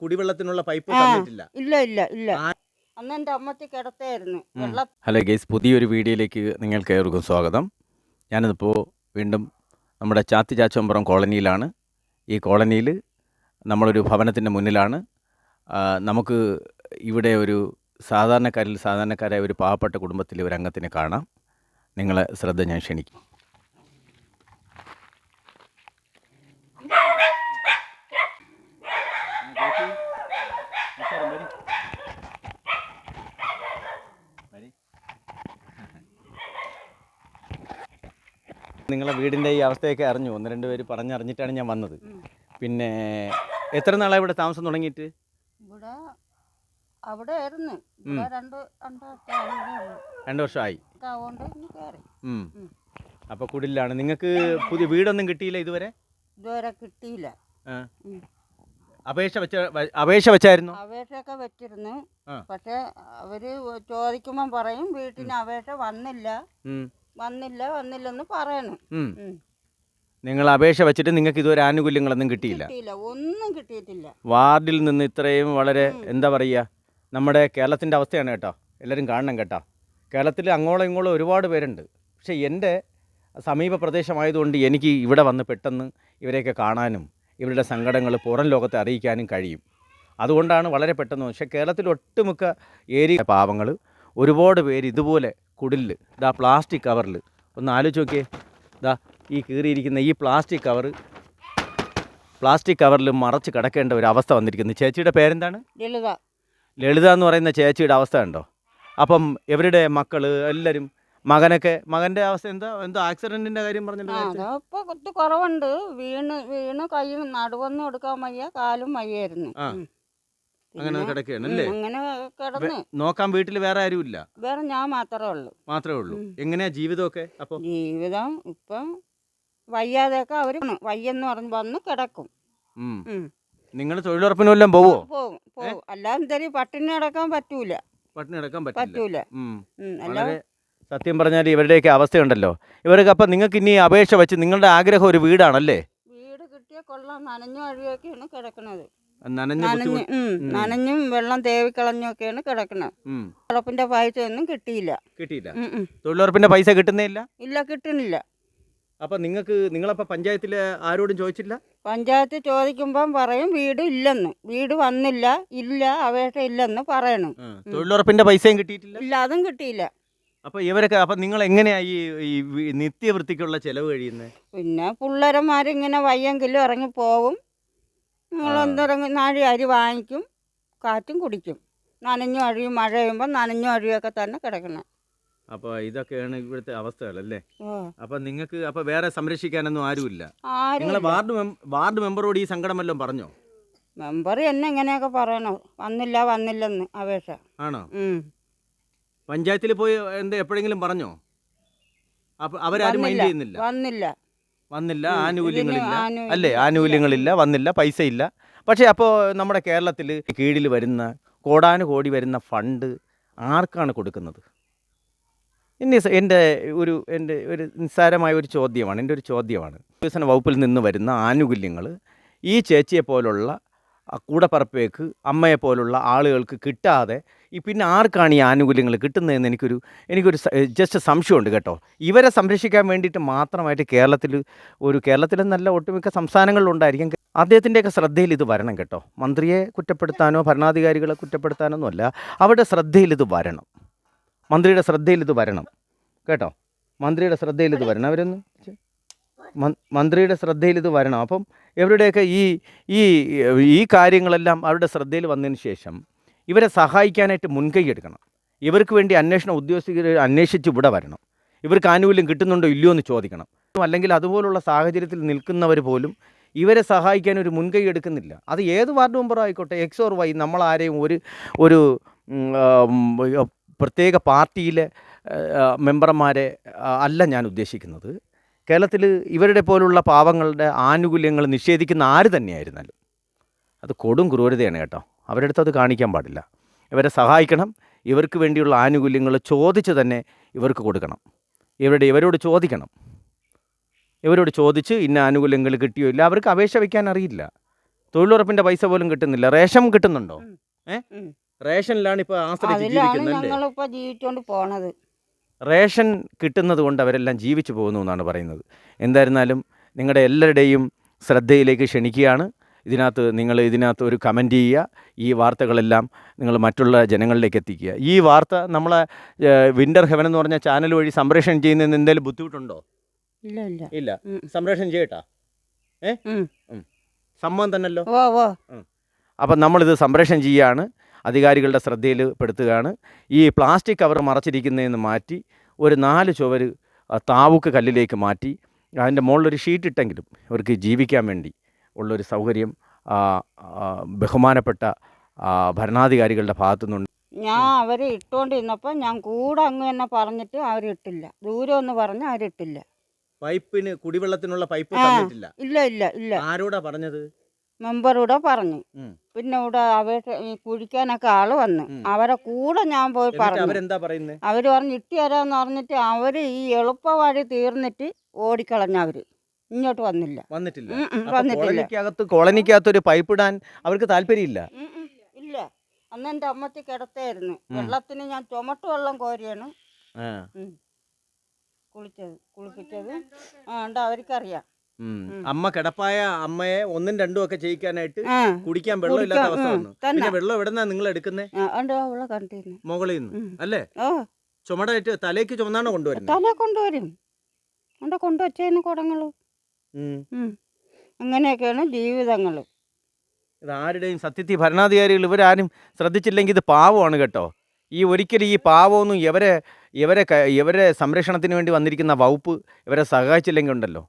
കുടിവെള്ളത്തിനുള്ള pipe തന്നിട്ടില്ല. ഇല്ല ഇല്ല ഇല്ല. അന്ന് എൻ്റെ അമ്മച്ചി കിടത്തായിരുന്നു വെള്ളം. ഹലോ ഗൈസ്, പുതിയൊരു വീഡിയോയിലേക്ക് നിങ്ങൾക്ക് ഏവർക്കും സ്വാഗതം. ഞാനിപ്പോൾ വീണ്ടും നമ്മുടെ ചാത്തി ചാച്ചമ്പുറം കോളനിയിലാണ്. ഈ കോളനിയിൽ നമ്മളൊരു ഭവനത്തിൻ്റെ മുന്നിലാണ്. നമുക്ക് ഇവിടെ ഒരു സാധാരണക്കാരായ ഒരു പാവപ്പെട്ട കുടുംബത്തിലെ ഒരു അംഗത്തിനെ കാണാം. നിങ്ങളെ ശ്രദ്ധ ഞാൻ ക്ഷണിക്കും. നിങ്ങളെ വീടിൻ്റെ ഈ അവസ്ഥയൊക്കെ അറിഞ്ഞു, ഒന്ന് രണ്ട് പേര് പറഞ്ഞറിഞ്ഞിട്ടാണ് ഞാൻ വന്നത്. പിന്നെ എത്ര നാളായി ഇവിടെ താമസം തുടങ്ങിയിട്ട്? ഇവിടെ അവിടെ ആയിരുന്നു 2 വർഷമായി. അതുകൊണ്ട് ഇനി കയറി. അപ്പോൾ കുടിലാണ്. നിങ്ങൾക്ക് പുതിയ വീടൊന്നും കിട്ടിയില്ല ഇതുവരെ? ഇതുവരെ കിട്ടിയില്ല. അപേക്ഷ വെച്ചായിരുന്നു? അപേക്ഷയൊക്കെ വെച്ചിരുന്നു. പക്ഷെ അവര് ചോദിക്കുമ്പം പറയും വീട്ടിന് അപേക്ഷ വന്നില്ലെന്ന് പറയണം. നിങ്ങൾ അപേക്ഷ വെച്ചിട്ട് നിങ്ങൾക്ക് ഇതുവരെ ആനുകൂല്യങ്ങളൊന്നും കിട്ടിയില്ല? ഒന്നും കിട്ടിയിട്ടില്ല. വാർഡിൽ നിന്ന് ഇത്രയും വളരെ എന്താ പറയുക, നമ്മുടെ കേരളത്തിൻ്റെ അവസ്ഥയാണ് കേട്ടോ. എല്ലാവരും കാണണം കേട്ടോ. കേരളത്തിൽ അങ്ങോളം ഇങ്ങോളം ഒരുപാട് പേരുണ്ട്. പക്ഷേ എൻ്റെ സമീപ പ്രദേശമായതുകൊണ്ട് എനിക്ക് ഇവിടെ വന്ന് പെട്ടെന്ന് ഇവരെയൊക്കെ കാണാനും ഇവരുടെ സങ്കടങ്ങൾ പുറം ലോകത്തെ അറിയിക്കാനും കഴിയും. അതുകൊണ്ടാണ് വളരെ പെട്ടെന്ന്. പക്ഷേ കേരളത്തിൽ ഒട്ടുമിക്ക ഏരിയ പാവങ്ങൾ ഒരുപാട് പേര് ഇതുപോലെ കുടിലിൽ ഇതാ പ്ലാസ്റ്റിക് കവറിൽ ഒന്ന് ആലോചിച്ച് നോക്കിയേ. ഇതാ ഈ കീറിയിരിക്കുന്ന ഈ പ്ലാസ്റ്റിക് കവറിൽ മറച്ച് കിടക്കേണ്ട ഒരു അവസ്ഥ വന്നിരിക്കുന്നു. ചേച്ചിയുടെ പേരെന്താണ്? ലളിത എന്ന് പറയുന്ന ചേച്ചിയുടെ അവസ്ഥ ഉണ്ടോ? അപ്പം ഇവരുടെ മക്കൾ എല്ലാവരും മകൻ്റെ അവസ്ഥ എന്തോ ആക്സിഡൻറ്റിൻ്റെ കാര്യം പറഞ്ഞിട്ട് ഇപ്പോൾ കുറവുണ്ട്. വീണ് കൈ നടുവൊന്നും എടുക്കാൻ വയ്യ, കാലും വയ്യായിരുന്നു. അങ്ങനെ കിടക്കുകയാണ് അല്ലേ? അങ്ങനെ കിടന്ന് നോക്കാൻ വീട്ടിൽ വേറെ ആരും ഇല്ല? വേറെ ഞാൻ മാത്രമേ ഉള്ളൂ. എങ്ങനെയാ ജീവിതമൊക്കെ? അപ്പോൾ ജീവിതം ഇപ്പം വയ്യാതെയൊക്കെ അവർ വയ്യെന്ന് പറഞ്ഞ് വന്ന് കിടക്കും. നിങ്ങൾ തൊഴിലുറപ്പിന് വല്ലതും പോകും. അല്ലാതെ എന്തായാലും പട്ടിണി കിടക്കാൻ പറ്റൂല. സത്യം പറഞ്ഞാൽ ഇവരുടെയൊക്കെ അവസ്ഥയുണ്ടല്ലോ. ഇവരൊക്കെ അപ്പം നിങ്ങൾക്ക് ഇനി അപേക്ഷ വെച്ച് നിങ്ങളുടെ ആഗ്രഹം ഒരു വീടാണല്ലേ? വീട് കിട്ടിയ കൊള്ളാം. നനഞ്ഞും അഴിയൊക്കെയാണ് കിടക്കുന്നത്. നനഞ്ഞും വെള്ളം തേവിക്കളഞ്ഞൊക്കെയാണ് കിടക്കുന്നത്. തൊഴിലുറപ്പിന്റെ പൈസ ഒന്നും കിട്ടിയില്ല. തൊഴിലുറപ്പിന്റെ പൈസ കിട്ടുന്നില്ല? ഇല്ല, കിട്ടുന്നില്ല. അപ്പൊ നിങ്ങളപ്പോ പഞ്ചായത്തിൽ ആരോടും ചോദിച്ചില്ല? പഞ്ചായത്ത് ചോദിക്കുമ്പം പറയും വീട് വന്നില്ല, അപേക്ഷ ഇല്ലെന്ന് പറയണം. തൊഴിലുറപ്പിന്റെ പൈസയും കിട്ടിയിട്ടില്ല? ഇല്ല, അതും കിട്ടിയില്ല. അപ്പൊ നിങ്ങൾ എങ്ങനെയാ ഈ നിത്യവൃത്തിക്കുള്ള ചെലവ് കഴിയുന്നത്? പിന്നെ പിള്ളേരന്മാരിങ്ങനെ വയ്യെങ്കിലും ഇറങ്ങി പോകും. നിങ്ങളെന്തിറങ്ങി നാഴി അരി വാങ്ങിക്കും, കാറ്റും കുടിക്കും. നനഞ്ഞും അഴിയും, മഴ പെയ്യുമ്പോൾ നനഞ്ഞും അഴിയൊക്കെ തന്നെ കിടക്കണം. അപ്പോൾ ഇതൊക്കെയാണ് ഇവിടുത്തെ അവസ്ഥകളല്ലേ? അപ്പം നിങ്ങൾക്ക് അപ്പോൾ വേറെ സംരക്ഷിക്കാനൊന്നും ആരുമില്ല? നിങ്ങളെ വാർഡ് മെമ്പറോട് ഈ സങ്കടം വല്ലതും പറഞ്ഞോ? മെമ്പർ എന്നെ ഇങ്ങനെയൊക്കെ പറയണോ, വന്നില്ലെന്ന് അപേക്ഷ. ആണോ? പഞ്ചായത്തിൽ പോയി എപ്പോഴെങ്കിലും പറഞ്ഞോ? അപ്പോൾ അവരാരും മൈൻഡ് ചെയ്യുന്നില്ല? വന്നില്ല, ആനുകൂല്യങ്ങളില്ല അല്ലേ? ആനുകൂല്യങ്ങളില്ല, വന്നില്ല, പൈസ ഇല്ല. പക്ഷേ അപ്പോൾ നമ്മുടെ കേരളത്തിൽ കീഴിൽ വരുന്ന കോടാനുകോടി വരുന്ന ഫണ്ട് ആർക്കാണ് കൊടുക്കുന്നത്? എൻ്റെ ഒരു നിസ്സാരമായ ഒരു ചോദ്യമാണ്, എൻ്റെ ഒരു ചോദ്യമാണ്. വികസന വകുപ്പിൽ നിന്ന് വരുന്ന ആനുകൂല്യങ്ങൾ ഈ ചേച്ചിയെ പോലുള്ള കൂടപ്പറപ്പേക്ക് അമ്മയെ പോലുള്ള ആളുകൾക്ക് കിട്ടാതെ പിന്നെ ആർക്കാണ് ഈ ആനുകൂല്യങ്ങൾ കിട്ടുന്നതെന്ന് എനിക്കൊരു ജസ്റ്റ് സംശയമുണ്ട് കേട്ടോ. ഇവരെ സംരക്ഷിക്കാൻ വേണ്ടിയിട്ട് മാത്രമായിട്ട് കേരളത്തിലെന്നല്ല ഒട്ടുമിക്ക സംസ്ഥാനങ്ങളിലുണ്ടായിരിക്കും. അദ്ദേഹത്തിൻ്റെയൊക്കെ ശ്രദ്ധയിൽ ഇത് വരണം കേട്ടോ. മന്ത്രിയെ കുറ്റപ്പെടുത്താനോ ഭരണാധികാരികളെ കുറ്റപ്പെടുത്താനോ ഒന്നുമല്ല, അവരുടെ ശ്രദ്ധയിൽ ഇത് വരണം. മന്ത്രിയുടെ ശ്രദ്ധയിൽ ഇത് വരണം കേട്ടോ. മന്ത്രിയുടെ ശ്രദ്ധയിൽ ഇത് വരണം. മന്ത്രിയുടെ ശ്രദ്ധയിൽ ഇത് വരണം. അപ്പം ഇവരുടെയൊക്കെ ഈ കാര്യങ്ങളെല്ലാം അവരുടെ ശ്രദ്ധയിൽ വന്നതിന് ശേഷം ഇവരെ സഹായിക്കാനായിട്ട് മുൻകൈ എടുക്കണം. ഇവർക്ക് വേണ്ടി അന്വേഷണ ഉദ്യോഗസ്ഥർ അന്വേഷിച്ച് ഇവിടെ വരണം. ഇവർക്ക് ആനുകൂല്യം കിട്ടുന്നുണ്ടോ ഇല്ലയോ എന്ന് ചോദിക്കണം. അല്ലെങ്കിൽ അതുപോലുള്ള സാഹചര്യത്തിൽ നിൽക്കുന്നവർ പോലും ഇവരെ സഹായിക്കാൻ ഒരു മുൻകൈ എടുക്കുന്നില്ല. അത് ഏത് വാർഡ് മെമ്പർ ആയിക്കോട്ടെ, എക്സ് ഓർ വൈ, നമ്മളാരെയും ഒരു പ്രത്യേക പാർട്ടിയിലെ മെമ്പർമാരെ അല്ല ഞാൻ ഉദ്ദേശിക്കുന്നത്. കേരളത്തിൽ ഇവരുടെ പോലുള്ള പാവങ്ങളുടെ ആനുകൂല്യങ്ങൾ നിഷേധിക്കുന്ന ആര് തന്നെയായിരുന്നാലും അത് കൊടും ക്രൂരതയാണ് കേട്ടോ. അവരുടെ അടുത്ത് അത് കാണിക്കാൻ പാടില്ല. ഇവരെ സഹായിക്കണം. ഇവർക്ക് വേണ്ടിയുള്ള ആനുകൂല്യങ്ങൾ ചോദിച്ച് തന്നെ ഇവർക്ക് കൊടുക്കണം. ഇവരോട് ചോദിക്കണം. ഇവരോട് ചോദിച്ച് ഇന്ന ആനുകൂല്യങ്ങൾ കിട്ടിയോ ഇല്ല. അവർക്ക് അപേക്ഷ വയ്ക്കാൻ അറിയില്ല. തൊഴിലുറപ്പിൻ്റെ പൈസ പോലും കിട്ടുന്നില്ല. റേഷൻ കിട്ടുന്നുണ്ടോ? ഉം. ഏ ഉം. റേഷനിലാണ് ഇപ്പോൾ ആശ്രയിച്ച് അതിലാണ് ജീവിക്കുന്നത് അല്ലേ? ഞങ്ങളിപ്പോൾ ജീവിച്ചുകൊണ്ട് പോണത്. റേഷൻ കിട്ടുന്നത് കൊണ്ട് അവരെല്ലാം ജീവിച്ചു പോകുന്നു എന്നാണ് പറയുന്നത്. എന്തായിരുന്നാലും നിങ്ങളുടെ എല്ലാവരുടെയും ശ്രദ്ധയിലേക്ക് ക്ഷണിക്കുകയാണ്. ഇതിനകത്ത് ഒരു കമൻറ്റ് ചെയ്യുക. ഈ വാർത്തകളെല്ലാം നിങ്ങൾ മറ്റുള്ള ജനങ്ങളിലേക്ക് എത്തിക്കുക. ഈ വാർത്ത നമ്മളെ വിൻ്റർ ഹെവൻ എന്ന് പറഞ്ഞ ചാനൽ വഴി സംപ്രേഷണം ചെയ്യുന്നതിന് എന്തെങ്കിലും ബുദ്ധിമുട്ടുണ്ടോ? ഇല്ല ഇല്ല. ഇല്ല. ഉം. സംപ്രേഷണം ചെയ്യട്ടാ? ഉം. സമ്മതം തന്നല്ലോ. ഓ ഓ. അപ്പം നമ്മളിത് സംപ്രേഷണം ചെയ്യുകയാണ്, അധികാരികളുടെ ശ്രദ്ധയിൽ പെടുത്തുകയാണ്. ഈ പ്ലാസ്റ്റിക് കവർ മറച്ചിരിക്കുന്നതെന്ന് മാറ്റി ഒരു 4 ചുവര് താവുക്ക് കല്ലിലേക്ക് മാറ്റി അതിൻ്റെ മുകളിലൊരു ഷീറ്റ് ഇട്ടെങ്കിലും ഇവർക്ക് ജീവിക്കാൻ വേണ്ടി ഉള്ളൊരു സൗകര്യം ബഹുമാനപ്പെട്ട ഭരണാധികാരികളുടെ ഭാഗത്തുനിന്നുണ്ട്. ഞാൻ അവരെ ഇട്ടുകൊണ്ടിരുന്നപ്പോൾ ഞാൻ കൂടെ അങ്ങ് തന്നെ പറഞ്ഞിട്ട് അവരിട്ടില്ല. ദൂരം ഒന്ന് പറഞ്ഞ് അവരിട്ടില്ല. പൈപ്പിന് കുടിവെള്ളത്തിനുള്ള പൈപ്പ് ആ. തന്നിട്ടില്ല. ഇല്ല ഇല്ല ഇല്ല. ആരോടാ പറഞ്ഞത്? മെമ്പറൂടെ പറഞ്ഞു. ഉം. പിന്നെ ഇവിടെ അപേക്ഷ ഈ കുഴിക്കാനൊക്കെ ആള് വന്നു. ഉം. അവരെ കൂടെ ഞാൻ പോയി എന്നിട്ട് പറഞ്ഞു. അവരെന്താ പറയുന്നത്? അവർ പറഞ്ഞ് ഇട്ടി തരാമെന്ന് പറഞ്ഞിട്ട് അവർ ഈ എളുപ്പ വഴി തീർന്നിട്ട് ഓടിക്കളഞ്ഞവർ ഇങ്ങോട്ട് വന്നില്ല. വന്നിട്ടില്ല. അപ്പൊ വന്നിട്ടില്ല. കോളനിക്കകത്ത് ഒരു പൈപ്പ് ഇടാൻ അവർക്ക് താല്പര്യമില്ല. ഇല്ല. അന്ന് എൻ്റെ അമ്മത്തി കിടത്തായിരുന്നു. വെള്ളത്തിന് ഞാൻ ചുമട്ട് വെള്ളം കോരിയാണ് കുളിപ്പിച്ചത്. ഉണ്ട് അവർക്കറിയാം. അമ്മ കിടപ്പായ അമ്മയെ 1ഉം 2ഉം ഒക്കെ ചെയ്യിക്കാനായിട്ട് കുടിക്കാൻ വെള്ളമില്ലാത്ത അവസ്ഥ വന്നു. പിന്നെ വെള്ളം എവിടെന്നാ നിങ്ങൾ എടുക്കുന്നേ? മുകളിൽ നിന്ന് അല്ലേ? ചുമടായിട്ട് തലേക്ക് ചുമന്നാണോ കൊണ്ടുവരുന്നത്? തല കൊണ്ടുവരും. അവിടെ കൊണ്ടുവച്ചതിന് കുടങ്ങള്. അങ്ങനെയൊക്കെയാണ് ജീവിതങ്ങൾ. ഇതാരുടെയും സത്യത്തിൽ ഭരണാധികാരികൾ ഇവരാരും ശ്രദ്ധിച്ചില്ലെങ്കിൽ ഇത് പാവമാണ് കേട്ടോ. ഒരിക്കലും ഈ പാവമൊന്നും ഇവരെ സംരക്ഷണത്തിന് വേണ്ടി വന്നിരിക്കുന്ന വകുപ്പ് ഇവരെ സഹായിച്ചില്ലെങ്കിൽ ഉണ്ടല്ലോ.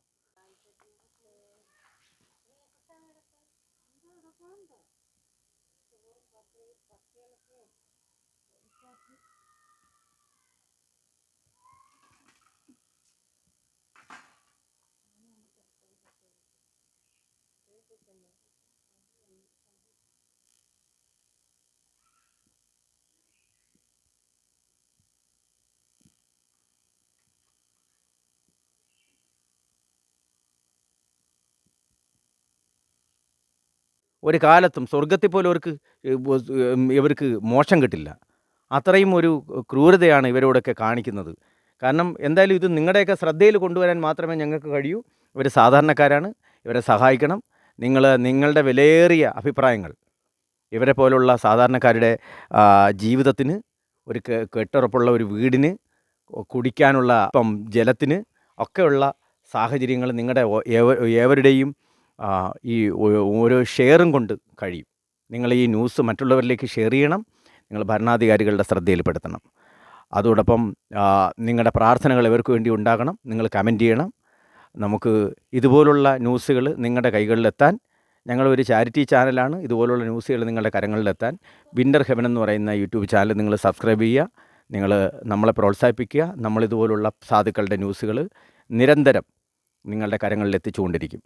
ഒരു കാലത്തും സ്വർഗത്തിൽ പോലും ഇവർക്ക് മോക്ഷം കിട്ടില്ല. അത്രയും ഒരു ക്രൂരതയാണ് ഇവരോടൊക്കെ കാണിക്കുന്നത്. കാരണം എന്തായാലും ഇത് നിങ്ങളുടെയൊക്കെ ശ്രദ്ധയിൽ കൊണ്ടുവരാൻ മാത്രമേ ഞങ്ങൾക്ക് കഴിയൂ. ഇവർ സാധാരണക്കാരാണ്, ഇവരെ സഹായിക്കണം. നിങ്ങളുടെ വിലയേറിയ അഭിപ്രായങ്ങൾ ഇവരെ പോലുള്ള സാധാരണക്കാരുടെ ജീവിതത്തിന്, ഒരു കെട്ടുറപ്പുള്ള ഒരു വീടിന്, കുടിക്കാനുള്ള ജലത്തിന് ഒക്കെയുള്ള സാഹചര്യങ്ങൾ നിങ്ങളുടെ ഏവരുടെയും ഈ ഓരോ ഷെയറും കൊണ്ട് കഴിയും. നിങ്ങൾ ഈ ന്യൂസ് മറ്റുള്ളവരിലേക്ക് ഷെയർ ചെയ്യണം. നിങ്ങൾ ഭരണാധികാരികളുടെ ശ്രദ്ധയിൽപ്പെടുത്തണം. അതോടൊപ്പം നിങ്ങളുടെ പ്രാർത്ഥനകൾ ഇവർക്ക് വേണ്ടി ഉണ്ടാകണം. നിങ്ങൾ കമൻറ്റ് ചെയ്യണം. നമുക്ക് ഇതുപോലുള്ള ന്യൂസുകൾ നിങ്ങളുടെ കൈകളിലെത്താൻ, ഞങ്ങളൊരു ചാരിറ്റി ചാനലാണ്. ഇതുപോലുള്ള ന്യൂസുകൾ നിങ്ങളുടെ കരങ്ങളിലെത്താൻ വിൻ്റർ ഹെവൻ എന്ന് പറയുന്ന യൂട്യൂബ് ചാനൽ നിങ്ങൾ സബ്സ്ക്രൈബ് ചെയ്യുക. നിങ്ങൾ നമ്മളെ പ്രോത്സാഹിപ്പിക്കുക. നമ്മളിതുപോലുള്ള സാധുക്കളുടെ ന്യൂസുകൾ നിരന്തരം നിങ്ങളുടെ കരങ്ങളിൽ എത്തിച്ചുകൊണ്ടിരിക്കും.